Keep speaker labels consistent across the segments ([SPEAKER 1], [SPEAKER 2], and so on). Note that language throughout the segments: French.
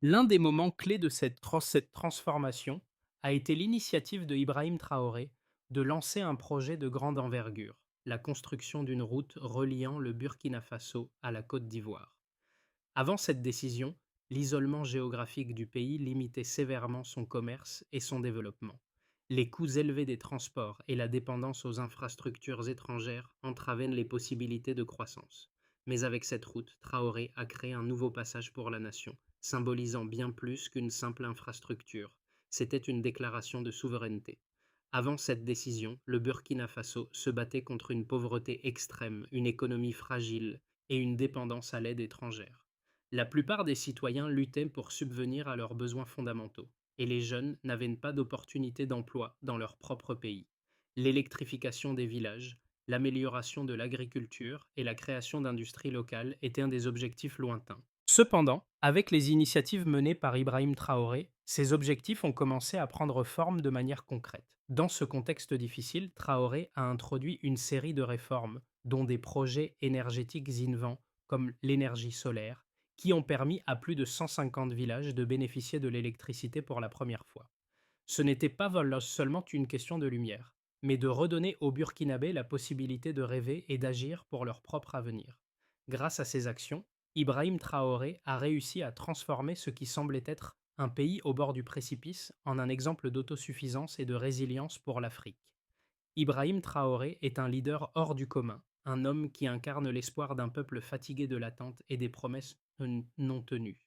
[SPEAKER 1] L'un des moments clés de cette transformation a été l'initiative de Ibrahim Traoré de lancer un projet de grande envergure, la construction d'une route reliant le Burkina Faso à la Côte d'Ivoire. Avant cette décision, l'isolement géographique du pays limitait sévèrement son commerce et son développement. Les coûts élevés des transports et la dépendance aux infrastructures étrangères entravaient les possibilités de croissance. Mais avec cette route, Traoré a créé un nouveau passage pour la nation, symbolisant bien plus qu'une simple infrastructure. C'était une déclaration de souveraineté. Avant cette décision, le Burkina Faso se battait contre une pauvreté extrême, une économie fragile et une dépendance à l'aide étrangère. La plupart des citoyens luttaient pour subvenir à leurs besoins fondamentaux, et les jeunes n'avaient pas d'opportunités d'emploi dans leur propre pays. L'électrification des villages, l'amélioration de l'agriculture et la création d'industries locales étaient un des objectifs lointains. Cependant, avec les initiatives menées par Ibrahim Traoré, ces objectifs ont commencé à prendre forme de manière concrète. Dans ce contexte difficile, Traoré a introduit une série de réformes, dont des projets énergétiques innovants comme l'énergie solaire, qui ont permis à plus de 150 villages de bénéficier de l'électricité pour la première fois. Ce n'était pas seulement une question de lumière, mais de redonner aux Burkinabés la possibilité de rêver et d'agir pour leur propre avenir. Grâce à ces actions, Ibrahim Traoré a réussi à transformer ce qui semblait être un pays au bord du précipice en un exemple d'autosuffisance et de résilience pour l'Afrique. Ibrahim Traoré est un leader hors du commun, un homme qui incarne l'espoir d'un peuple fatigué de l'attente et des promesses non tenues.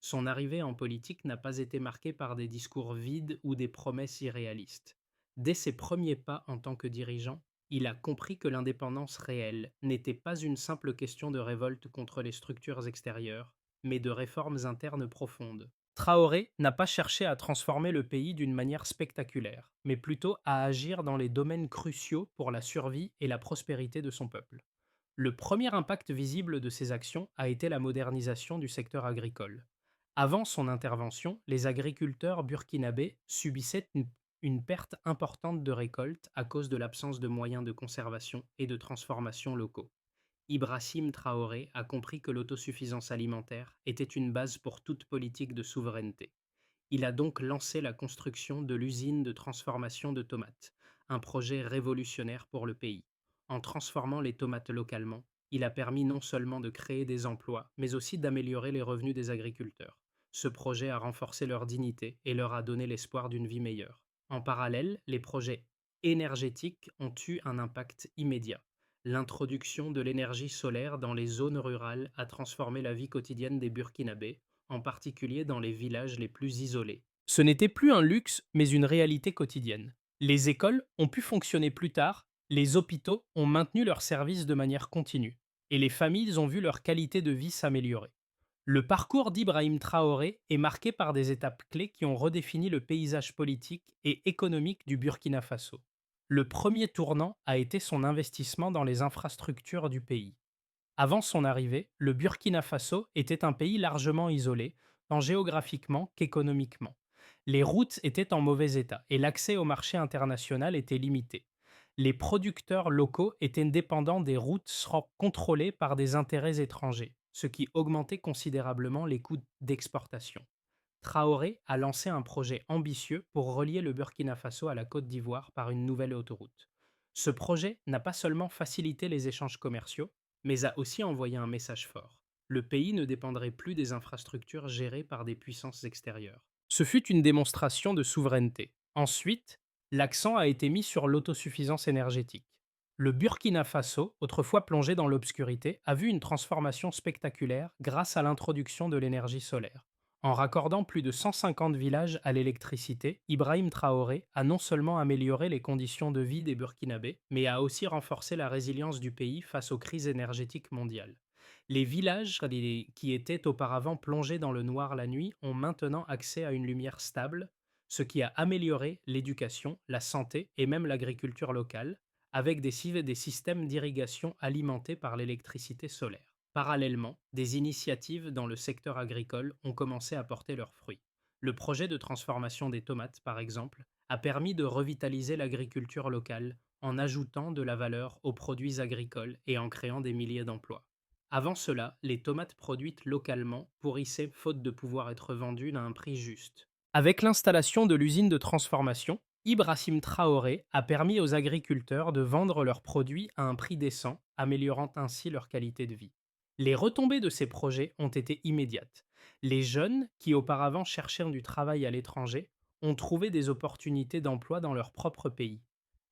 [SPEAKER 1] Son arrivée en politique n'a pas été marquée par des discours vides ou des promesses irréalistes. Dès ses premiers pas en tant que dirigeant, il a compris que l'indépendance réelle n'était pas une simple question de révolte contre les structures extérieures, mais de réformes internes profondes. Traoré n'a pas cherché à transformer le pays d'une manière spectaculaire, mais plutôt à agir dans les domaines cruciaux pour la survie et la prospérité de son peuple. Le premier impact visible de ces actions a été la modernisation du secteur agricole. Avant son intervention, les agriculteurs burkinabés subissaient une perte importante de récoltes à cause de l'absence de moyens de conservation et de transformation locaux. Ibrahim Traoré a compris que l'autosuffisance alimentaire était une base pour toute politique de souveraineté. Il a donc lancé la construction de l'usine de transformation de tomates, un projet révolutionnaire pour le pays. En transformant les tomates localement, il a permis non seulement de créer des emplois, mais aussi d'améliorer les revenus des agriculteurs. Ce projet a renforcé leur dignité et leur a donné l'espoir d'une vie meilleure. En parallèle, les projets énergétiques ont eu un impact immédiat. L'introduction de l'énergie solaire dans les zones rurales a transformé la vie quotidienne des Burkinabés, en particulier dans les villages les plus isolés. Ce n'était plus un luxe, mais une réalité quotidienne. Les écoles ont pu fonctionner plus tard, les hôpitaux ont maintenu leurs services de manière continue, et les familles ont vu leur qualité de vie s'améliorer. Le parcours d'Ibrahim Traoré est marqué par des étapes clés qui ont redéfini le paysage politique et économique du Burkina Faso. Le premier tournant a été son investissement dans les infrastructures du pays. Avant son arrivée, le Burkina Faso était un pays largement isolé, tant géographiquement qu'économiquement. Les routes étaient en mauvais état et l'accès au marché international était limité. Les producteurs locaux étaient dépendants des routes contrôlées par des intérêts étrangers, ce qui augmentait considérablement les coûts d'exportation. Traoré a lancé un projet ambitieux pour relier le Burkina Faso à la Côte d'Ivoire par une nouvelle autoroute. Ce projet n'a pas seulement facilité les échanges commerciaux, mais a aussi envoyé un message fort. Le pays ne dépendrait plus des infrastructures gérées par des puissances extérieures. Ce fut une démonstration de souveraineté. Ensuite, l'accent a été mis sur l'autosuffisance énergétique. Le Burkina Faso, autrefois plongé dans l'obscurité, a vu une transformation spectaculaire grâce à l'introduction de l'énergie solaire. En raccordant plus de 150 villages à l'électricité, Ibrahim Traoré a non seulement amélioré les conditions de vie des Burkinabés, mais a aussi renforcé la résilience du pays face aux crises énergétiques mondiales. Les villages qui étaient auparavant plongés dans le noir la nuit ont maintenant accès à une lumière stable, ce qui a amélioré l'éducation, la santé et même l'agriculture locale, avec des systèmes d'irrigation alimentés par l'électricité solaire. Parallèlement, des initiatives dans le secteur agricole ont commencé à porter leurs fruits. Le projet de transformation des tomates, par exemple, a permis de revitaliser l'agriculture locale en ajoutant de la valeur aux produits agricoles et en créant des milliers d'emplois. Avant cela, les tomates produites localement pourrissaient faute de pouvoir être vendues à un prix juste. Avec l'installation de l'usine de transformation, Ibrahim Traoré a permis aux agriculteurs de vendre leurs produits à un prix décent, améliorant ainsi leur qualité de vie. Les retombées de ces projets ont été immédiates. Les jeunes, qui auparavant cherchaient du travail à l'étranger, ont trouvé des opportunités d'emploi dans leur propre pays.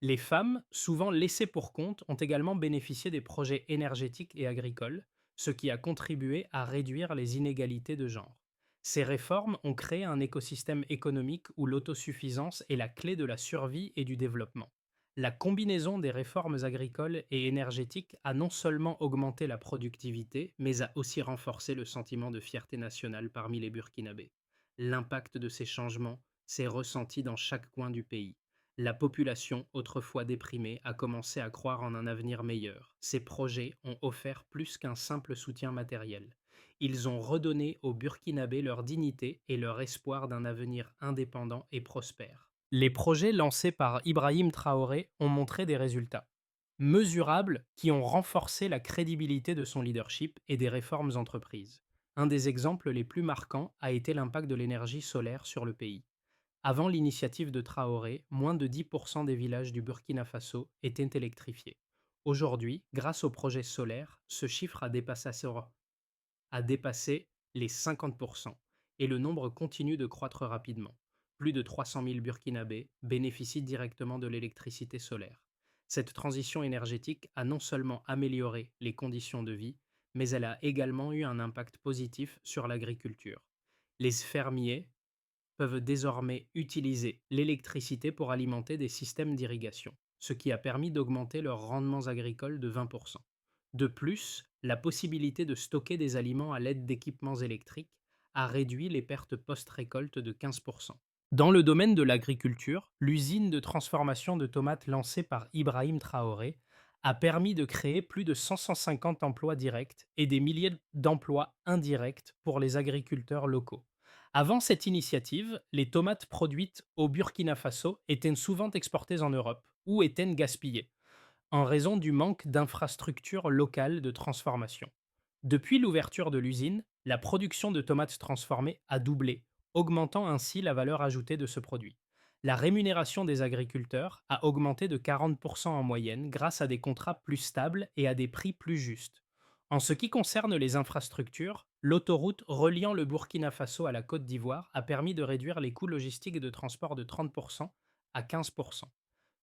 [SPEAKER 1] Les femmes, souvent laissées pour compte, ont également bénéficié des projets énergétiques et agricoles, ce qui a contribué à réduire les inégalités de genre. Ces réformes ont créé un écosystème économique où l'autosuffisance est la clé de la survie et du développement. La combinaison des réformes agricoles et énergétiques a non seulement augmenté la productivité, mais a aussi renforcé le sentiment de fierté nationale parmi les Burkinabés. L'impact de ces changements s'est ressenti dans chaque coin du pays. La population, autrefois déprimée, a commencé à croire en un avenir meilleur. Ces projets ont offert plus qu'un simple soutien matériel. Ils ont redonné aux Burkinabés leur dignité et leur espoir d'un avenir indépendant et prospère. Les projets lancés par Ibrahim Traoré ont montré des résultats mesurables qui ont renforcé la crédibilité de son leadership et des réformes entreprises. Un des exemples les plus marquants a été l'impact de l'énergie solaire sur le pays. Avant l'initiative de Traoré, moins de 10% des villages du Burkina Faso étaient électrifiés. Aujourd'hui, grâce aux projets solaires, ce chiffre a dépassé les 50% et le nombre continue de croître rapidement. Plus de 300 000 Burkinabés bénéficient directement de l'électricité solaire. Cette transition énergétique a non seulement amélioré les conditions de vie, mais elle a également eu un impact positif sur l'agriculture. Les fermiers peuvent désormais utiliser l'électricité pour alimenter des systèmes d'irrigation, ce qui a permis d'augmenter leurs rendements agricoles de 20%. De plus, la possibilité de stocker des aliments à l'aide d'équipements électriques a réduit les pertes post-récolte de 15%. Dans le domaine de l'agriculture, l'usine de transformation de tomates lancée par Ibrahim Traoré a permis de créer plus de 150 emplois directs et des milliers d'emplois indirects pour les agriculteurs locaux. Avant cette initiative, les tomates produites au Burkina Faso étaient souvent exportées en Europe ou étaient gaspillées en raison du manque d'infrastructures locales de transformation. Depuis l'ouverture de l'usine, la production de tomates transformées a doublé, augmentant ainsi la valeur ajoutée de ce produit. La rémunération des agriculteurs a augmenté de 40% en moyenne grâce à des contrats plus stables et à des prix plus justes. En ce qui concerne les infrastructures, l'autoroute reliant le Burkina Faso à la Côte d'Ivoire a permis de réduire les coûts logistiques de transport de 30% à 15%.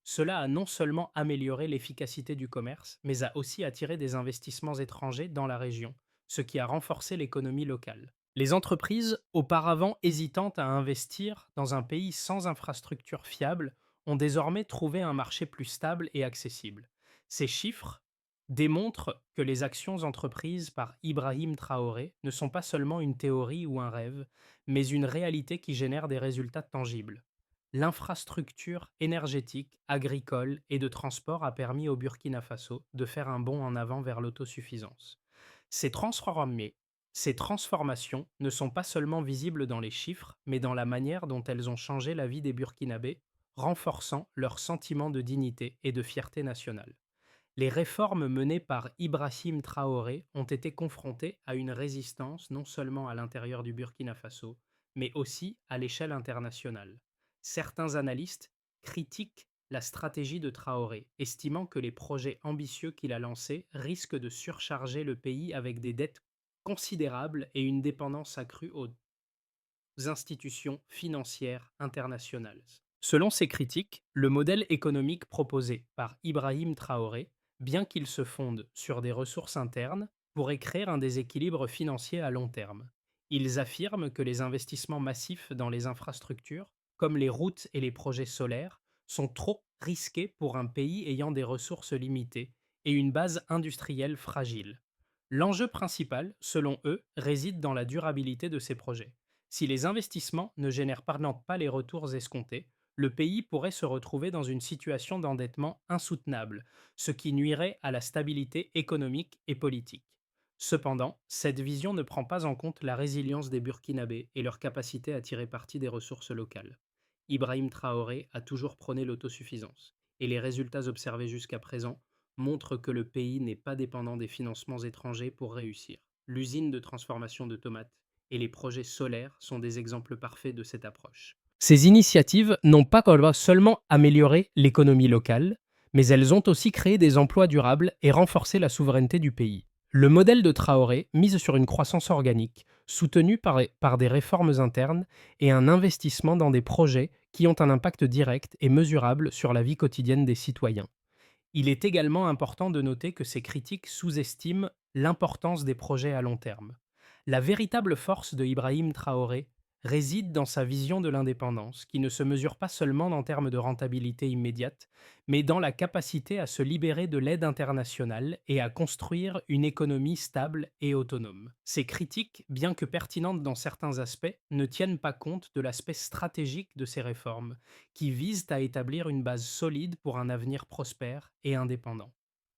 [SPEAKER 1] Cela a non seulement amélioré l'efficacité du commerce, mais a aussi attiré des investissements étrangers dans la région, ce qui a renforcé l'économie locale. Les entreprises, auparavant hésitantes à investir dans un pays sans infrastructure fiable, ont désormais trouvé un marché plus stable et accessible. Ces chiffres démontrent que les actions entreprises par Ibrahim Traoré ne sont pas seulement une théorie ou un rêve, mais une réalité qui génère des résultats tangibles. L'infrastructure énergétique, agricole et de transport a permis au Burkina Faso de faire un bond en avant vers l'autosuffisance. Ces, transformés- ces transformations ne sont pas seulement visibles dans les chiffres, mais dans la manière dont elles ont changé la vie des Burkinabés, renforçant leur sentiment de dignité et de fierté nationale. Les réformes menées par Ibrahim Traoré ont été confrontées à une résistance non seulement à l'intérieur du Burkina Faso, mais aussi à l'échelle internationale. Certains analystes critiquent la stratégie de Traoré, estimant que les projets ambitieux qu'il a lancés risquent de surcharger le pays avec des dettes considérables et une dépendance accrue aux institutions financières internationales. Selon ces critiques, le modèle économique proposé par Ibrahim Traoré, bien qu'il se fonde sur des ressources internes, pourrait créer un déséquilibre financier à long terme. Ils affirment que les investissements massifs dans les infrastructures, comme les routes et les projets solaires, sont trop risqués pour un pays ayant des ressources limitées et une base industrielle fragile. L'enjeu principal, selon eux, réside dans la durabilité de ces projets. Si les investissements ne génèrent par exemple pas les retours escomptés, le pays pourrait se retrouver dans une situation d'endettement insoutenable, ce qui nuirait à la stabilité économique et politique. Cependant, cette vision ne prend pas en compte la résilience des Burkinabés et leur capacité à tirer parti des ressources locales. Ibrahim Traoré a toujours prôné l'autosuffisance, et les résultats observés jusqu'à présent montrent que le pays n'est pas dépendant des financements étrangers pour réussir. L'usine de transformation de tomates et les projets solaires sont des exemples parfaits de cette approche. Ces initiatives n'ont pas seulement amélioré l'économie locale, mais elles ont aussi créé des emplois durables et renforcé la souveraineté du pays. Le modèle de Traoré mise sur une croissance organique, soutenue par des réformes internes et un investissement dans des projets qui ont un impact direct et mesurable sur la vie quotidienne des citoyens. Il est également important de noter que ces critiques sous-estiment l'importance des projets à long terme. La véritable force de Ibrahim Traoré réside dans sa vision de l'indépendance, qui ne se mesure pas seulement en termes de rentabilité immédiate, mais dans la capacité à se libérer de l'aide internationale et à construire une économie stable et autonome. Ces critiques, bien que pertinentes dans certains aspects, ne tiennent pas compte de l'aspect stratégique de ces réformes, qui visent à établir une base solide pour un avenir prospère et indépendant.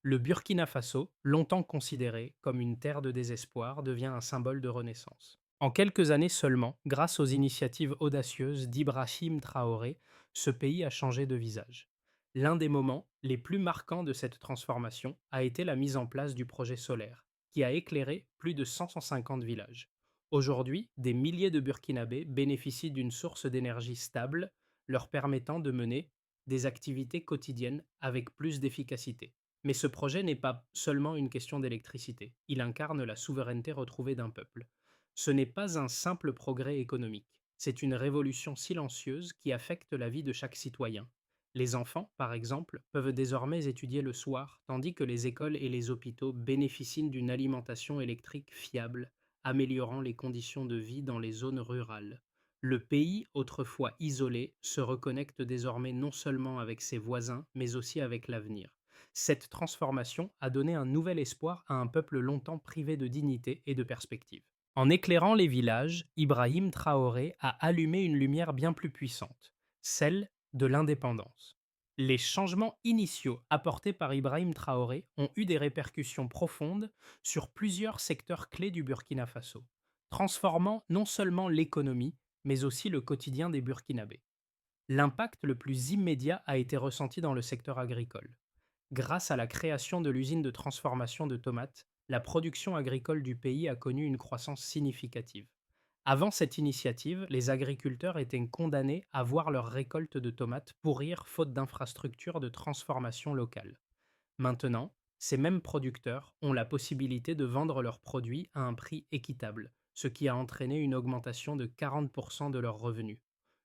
[SPEAKER 1] Le Burkina Faso, longtemps considéré comme une terre de désespoir, devient un symbole de renaissance. En quelques années seulement, grâce aux initiatives audacieuses d'Ibrahim Traoré, ce pays a changé de visage. L'un des moments les plus marquants de cette transformation a été la mise en place du projet solaire, qui a éclairé plus de 150 villages. Aujourd'hui, des milliers de Burkinabés bénéficient d'une source d'énergie stable, leur permettant de mener des activités quotidiennes avec plus d'efficacité. Mais ce projet n'est pas seulement une question d'électricité, il incarne la souveraineté retrouvée d'un peuple. Ce n'est pas un simple progrès économique, c'est une révolution silencieuse qui affecte la vie de chaque citoyen. Les enfants, par exemple, peuvent désormais étudier le soir, tandis que les écoles et les hôpitaux bénéficient d'une alimentation électrique fiable, améliorant les conditions de vie dans les zones rurales. Le pays, autrefois isolé, se reconnecte désormais non seulement avec ses voisins, mais aussi avec l'avenir. Cette transformation a donné un nouvel espoir à un peuple longtemps privé de dignité et de perspective. En éclairant les villages, Ibrahim Traoré a allumé une lumière bien plus puissante, celle de l'indépendance. Les changements initiaux apportés par Ibrahim Traoré ont eu des répercussions profondes sur plusieurs secteurs clés du Burkina Faso, transformant non seulement l'économie, mais aussi le quotidien des Burkinabés. L'impact le plus immédiat a été ressenti dans le secteur agricole. Grâce à la création de l'usine de transformation de tomates, la production agricole du pays a connu une croissance significative. Avant cette initiative, les agriculteurs étaient condamnés à voir leur récolte de tomates pourrir faute d'infrastructures de transformation locale. Maintenant, ces mêmes producteurs ont la possibilité de vendre leurs produits à un prix équitable, ce qui a entraîné une augmentation de 40% de leurs revenus.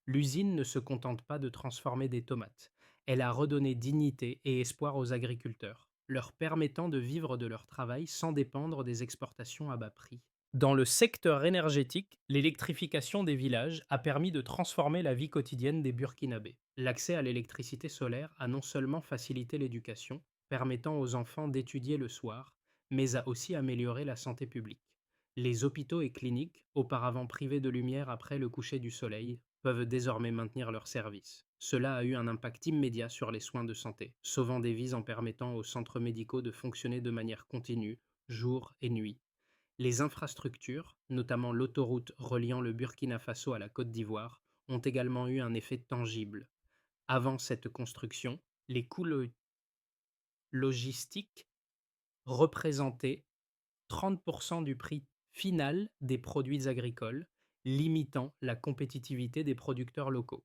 [SPEAKER 1] L'usine ne se contente pas de transformer des tomates, elle a redonné dignité et espoir aux agriculteurs, leur permettant de vivre de leur travail sans dépendre des exportations à bas prix. Dans le secteur énergétique, l'électrification des villages a permis de transformer la vie quotidienne des Burkinabés. L'accès à l'électricité solaire a non seulement facilité l'éducation, permettant aux enfants d'étudier le soir, mais a aussi amélioré la santé publique. Les hôpitaux et cliniques, auparavant privés de lumière après le coucher du soleil, peuvent désormais maintenir leurs services. Cela a eu un impact immédiat sur les soins de santé, sauvant des vies en permettant aux centres médicaux de fonctionner de manière continue, jour et nuit. Les infrastructures, notamment l'autoroute reliant le Burkina Faso à la Côte d'Ivoire, ont également eu un effet tangible. Avant cette construction, les coûts logistiques représentaient 30% du prix final des produits agricoles, limitant la compétitivité des producteurs locaux.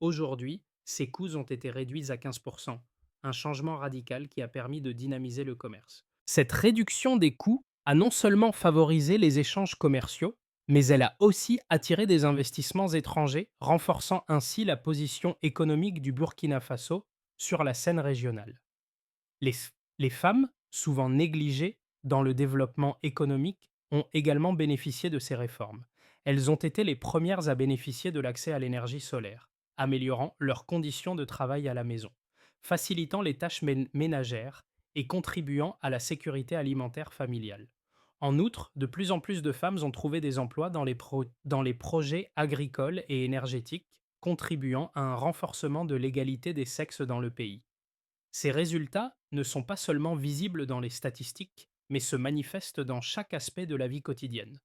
[SPEAKER 1] Aujourd'hui, ces coûts ont été réduits à 15%, un changement radical qui a permis de dynamiser le commerce. Cette réduction des coûts a non seulement favorisé les échanges commerciaux, mais elle a aussi attiré des investissements étrangers, renforçant ainsi la position économique du Burkina Faso sur la scène régionale. Les, les femmes, souvent négligées dans le développement économique, ont également bénéficié de ces réformes. Elles ont été les premières à bénéficier de l'accès à l'énergie solaire, améliorant leurs conditions de travail à la maison, facilitant les tâches ménagères et contribuant à la sécurité alimentaire familiale. En outre, de plus en plus de femmes ont trouvé des emplois dans les projets agricoles et énergétiques, contribuant à un renforcement de l'égalité des sexes dans le pays. Ces résultats ne sont pas seulement visibles dans les statistiques, mais se manifestent dans chaque aspect de la vie quotidienne.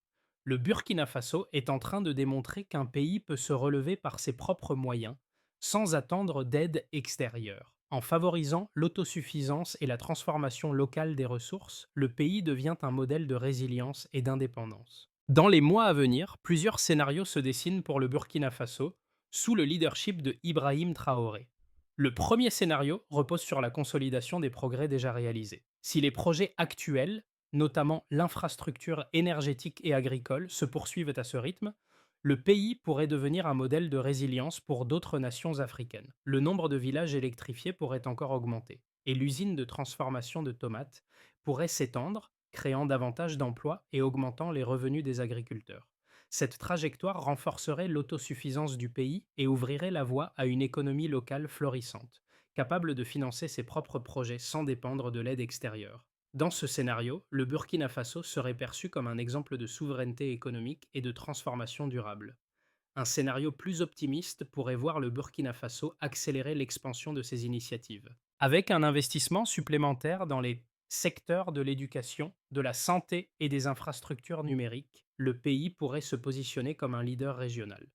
[SPEAKER 1] Le Burkina Faso est en train de démontrer qu'un pays peut se relever par ses propres moyens, sans attendre d'aide extérieure. En favorisant l'autosuffisance et la transformation locale des ressources, le pays devient un modèle de résilience et d'indépendance. Dans les mois à venir, plusieurs scénarios se dessinent pour le Burkina Faso, sous le leadership de Ibrahim Traoré. Le premier scénario repose sur la consolidation des progrès déjà réalisés. Si les projets actuels, notamment l'infrastructure énergétique et agricole, se poursuivent à ce rythme, le pays pourrait devenir un modèle de résilience pour d'autres nations africaines. Le nombre de villages électrifiés pourrait encore augmenter, et l'usine de transformation de tomates pourrait s'étendre, créant davantage d'emplois et augmentant les revenus des agriculteurs. Cette trajectoire renforcerait l'autosuffisance du pays et ouvrirait la voie à une économie locale florissante, capable de financer ses propres projets sans dépendre de l'aide extérieure. Dans ce scénario, le Burkina Faso serait perçu comme un exemple de souveraineté économique et de transformation durable. Un scénario plus optimiste pourrait voir le Burkina Faso accélérer l'expansion de ses initiatives. Avec un investissement supplémentaire dans les secteurs de l'éducation, de la santé et des infrastructures numériques, le pays pourrait se positionner comme un leader régional.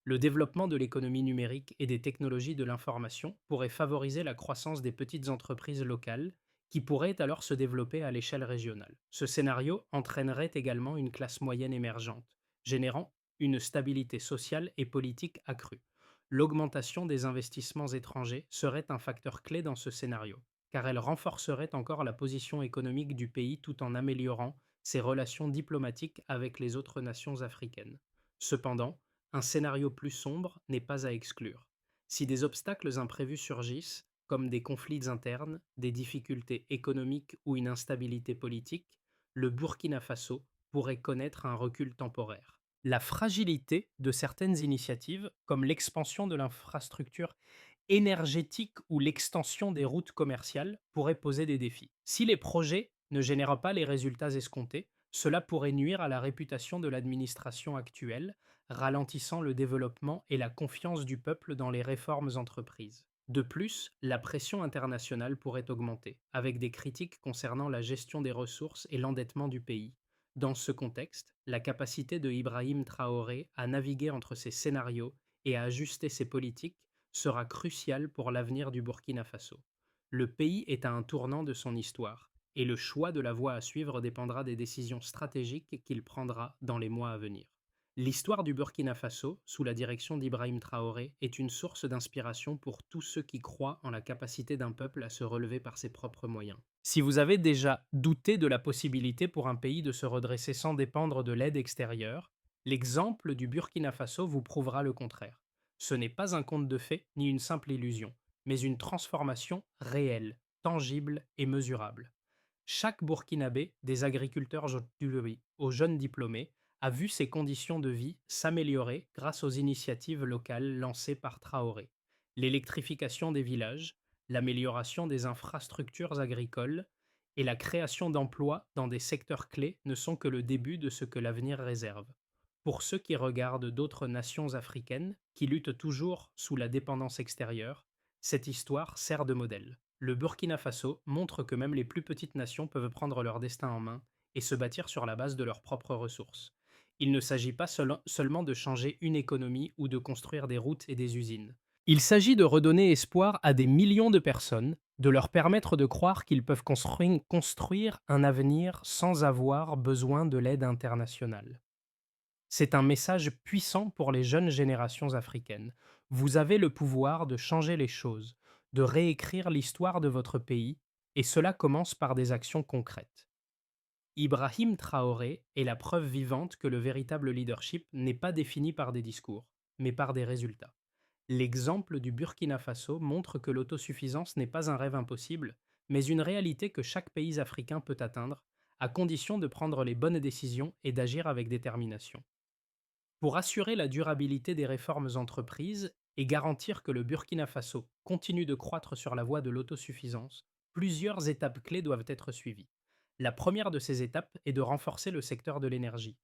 [SPEAKER 1] Le développement de l'économie numérique et des technologies de l'information pourrait favoriser la croissance des petites entreprises locales qui pourraient alors se développer à l'échelle régionale. Ce scénario entraînerait également une classe moyenne émergente, générant une stabilité sociale et politique accrue. L'augmentation des investissements étrangers serait un facteur clé dans ce scénario, car elle renforcerait encore la position économique du pays tout en améliorant ses relations diplomatiques avec les autres nations africaines. Cependant, un scénario plus sombre n'est pas à exclure. Si des obstacles imprévus surgissent, comme des conflits internes, des difficultés économiques ou une instabilité politique, le Burkina Faso pourrait connaître un recul temporaire. La fragilité de certaines initiatives, comme l'expansion de l'infrastructure énergétique ou l'extension des routes commerciales, pourrait poser des défis. Si les projets ne génèrent pas les résultats escomptés, cela pourrait nuire à la réputation de l'administration actuelle, ralentissant le développement et la confiance du peuple dans les réformes entreprises. De plus, la pression internationale pourrait augmenter, avec des critiques concernant la gestion des ressources et l'endettement du pays. Dans ce contexte, la capacité de Ibrahim Traoré à naviguer entre ces scénarios et à ajuster ses politiques sera cruciale pour l'avenir du Burkina Faso. Le pays est à un tournant de son histoire, et le choix de la voie à suivre dépendra des décisions stratégiques qu'il prendra dans les mois à venir. L'histoire du Burkina Faso, sous la direction d'Ibrahim Traoré, est une source d'inspiration pour tous ceux qui croient en la capacité d'un peuple à se relever par ses propres moyens. Si vous avez déjà douté de la possibilité pour un pays de se redresser sans dépendre de l'aide extérieure, l'exemple du Burkina Faso vous prouvera le contraire. Ce n'est pas un conte de fées ni une simple illusion, mais une transformation réelle, tangible et mesurable. Chaque Burkinabé, des agriculteurs aux jeunes diplômés, a vu ses conditions de vie s'améliorer grâce aux initiatives locales lancées par Traoré. L'électrification des villages, l'amélioration des infrastructures agricoles et la création d'emplois dans des secteurs clés ne sont que le début de ce que l'avenir réserve. Pour ceux qui regardent d'autres nations africaines qui luttent toujours sous la dépendance extérieure, cette histoire sert de modèle. Le Burkina Faso montre que même les plus petites nations peuvent prendre leur destin en main et se bâtir sur la base de leurs propres ressources. Il ne s'agit pas seulement de changer une économie ou de construire des routes et des usines. Il s'agit de redonner espoir à des millions de personnes, de leur permettre de croire qu'ils peuvent construire un avenir sans avoir besoin de l'aide internationale. C'est un message puissant pour les jeunes générations africaines. Vous avez le pouvoir de changer les choses, de réécrire l'histoire de votre pays, et cela commence par des actions concrètes. Ibrahim Traoré est la preuve vivante que le véritable leadership n'est pas défini par des discours, mais par des résultats. L'exemple du Burkina Faso montre que l'autosuffisance n'est pas un rêve impossible, mais une réalité que chaque pays africain peut atteindre, à condition de prendre les bonnes décisions et d'agir avec détermination. Pour assurer la durabilité des réformes entreprises et garantir que le Burkina Faso continue de croître sur la voie de l'autosuffisance, plusieurs étapes clés doivent être suivies. La première de ces étapes est de renforcer le secteur de l'énergie.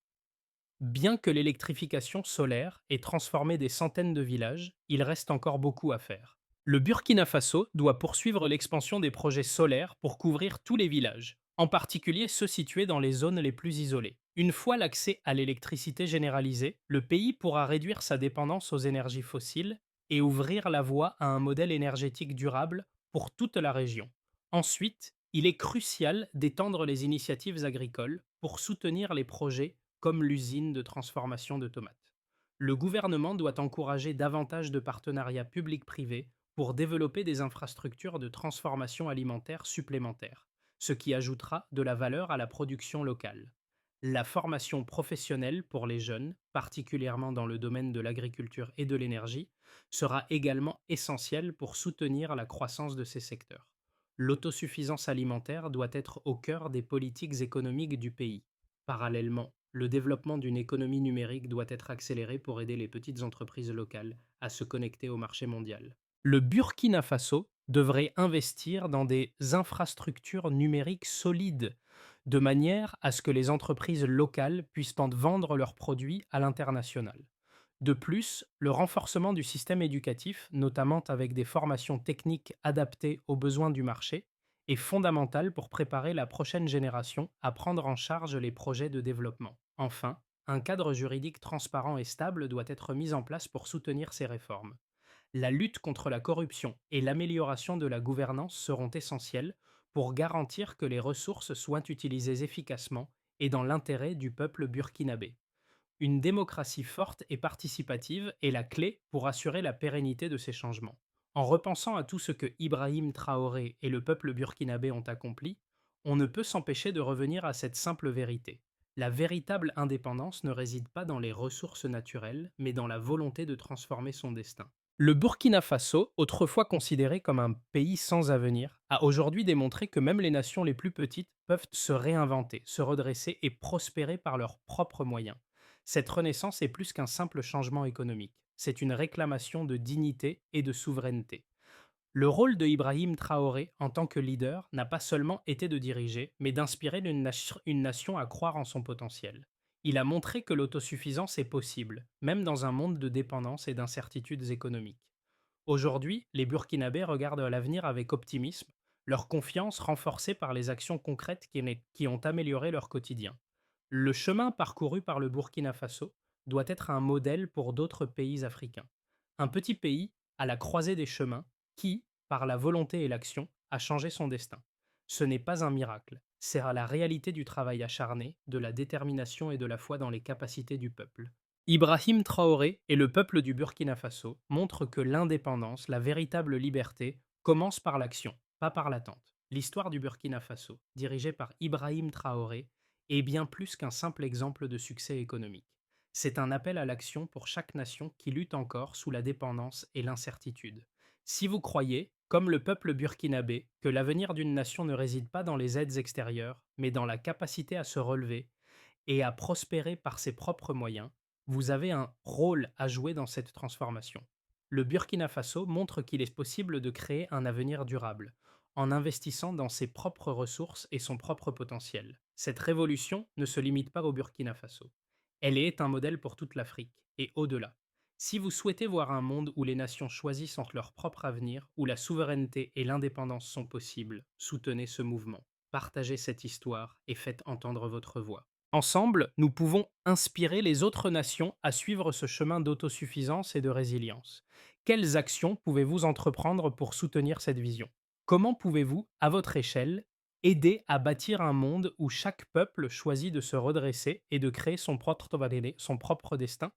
[SPEAKER 1] Bien que l'électrification solaire ait transformé des centaines de villages, il reste encore beaucoup à faire. Le Burkina Faso doit poursuivre l'expansion des projets solaires pour couvrir tous les villages, en particulier ceux situés dans les zones les plus isolées. Une fois l'accès à l'électricité généralisé, le pays pourra réduire sa dépendance aux énergies fossiles et ouvrir la voie à un modèle énergétique durable pour toute la région. Ensuite, il est crucial d'étendre les initiatives agricoles pour soutenir les projets comme l'usine de transformation de tomates. Le gouvernement doit encourager davantage de partenariats publics-privés pour développer des infrastructures de transformation alimentaire supplémentaires, ce qui ajoutera de la valeur à la production locale. La formation professionnelle pour les jeunes, particulièrement dans le domaine de l'agriculture et de l'énergie, sera également essentielle pour soutenir la croissance de ces secteurs. L'autosuffisance alimentaire doit être au cœur des politiques économiques du pays. Parallèlement, le développement d'une économie numérique doit être accéléré pour aider les petites entreprises locales à se connecter au marché mondial. Le Burkina Faso devrait investir dans des infrastructures numériques solides, de manière à ce que les entreprises locales puissent en vendre leurs produits à l'international. De plus, le renforcement du système éducatif, notamment avec des formations techniques adaptées aux besoins du marché, est fondamental pour préparer la prochaine génération à prendre en charge les projets de développement. Enfin, un cadre juridique transparent et stable doit être mis en place pour soutenir ces réformes. La lutte contre la corruption et l'amélioration de la gouvernance seront essentielles pour garantir que les ressources soient utilisées efficacement et dans l'intérêt du peuple burkinabé. Une démocratie forte et participative est la clé pour assurer la pérennité de ces changements. En repensant à tout ce que Ibrahim Traoré et le peuple burkinabé ont accompli, on ne peut s'empêcher de revenir à cette simple vérité. La véritable indépendance ne réside pas dans les ressources naturelles, mais dans la volonté de transformer son destin. Le Burkina Faso, autrefois considéré comme un pays sans avenir, a aujourd'hui démontré que même les nations les plus petites peuvent se réinventer, se redresser et prospérer par leurs propres moyens. Cette renaissance est plus qu'un simple changement économique, c'est une réclamation de dignité et de souveraineté. Le rôle de Ibrahim Traoré en tant que leader n'a pas seulement été de diriger, mais d'inspirer une nation à croire en son potentiel. Il a montré que l'autosuffisance est possible, même dans un monde de dépendance et d'incertitudes économiques. Aujourd'hui, les Burkinabés regardent à l'avenir avec optimisme, leur confiance renforcée par les actions concrètes qui ont amélioré leur quotidien. Le chemin parcouru par le Burkina Faso doit être un modèle pour d'autres pays africains. Un petit pays à la croisée des chemins qui, par la volonté et l'action, a changé son destin. Ce n'est pas un miracle, c'est à la réalité du travail acharné, de la détermination et de la foi dans les capacités du peuple. Ibrahim Traoré et le peuple du Burkina Faso montrent que l'indépendance, la véritable liberté, commence par l'action, pas par l'attente. L'histoire du Burkina Faso, dirigée par Ibrahim Traoré, est bien plus qu'un simple exemple de succès économique. C'est un appel à l'action pour chaque nation qui lutte encore sous la dépendance et l'incertitude. Si vous croyez, comme le peuple burkinabé, que l'avenir d'une nation ne réside pas dans les aides extérieures, mais dans la capacité à se relever et à prospérer par ses propres moyens, vous avez un rôle à jouer dans cette transformation. Le Burkina Faso montre qu'il est possible de créer un avenir durable, en investissant dans ses propres ressources et son propre potentiel. Cette révolution ne se limite pas au Burkina Faso. Elle est un modèle pour toute l'Afrique, et au-delà. Si vous souhaitez voir un monde où les nations choisissent entre leur propre avenir, où la souveraineté et l'indépendance sont possibles, soutenez ce mouvement. Partagez cette histoire et faites entendre votre voix. Ensemble, nous pouvons inspirer les autres nations à suivre ce chemin d'autosuffisance et de résilience. Quelles actions pouvez-vous entreprendre pour soutenir cette vision? Comment pouvez-vous, à votre échelle, aider à bâtir un monde où chaque peuple choisit de se redresser et de créer son propre destin?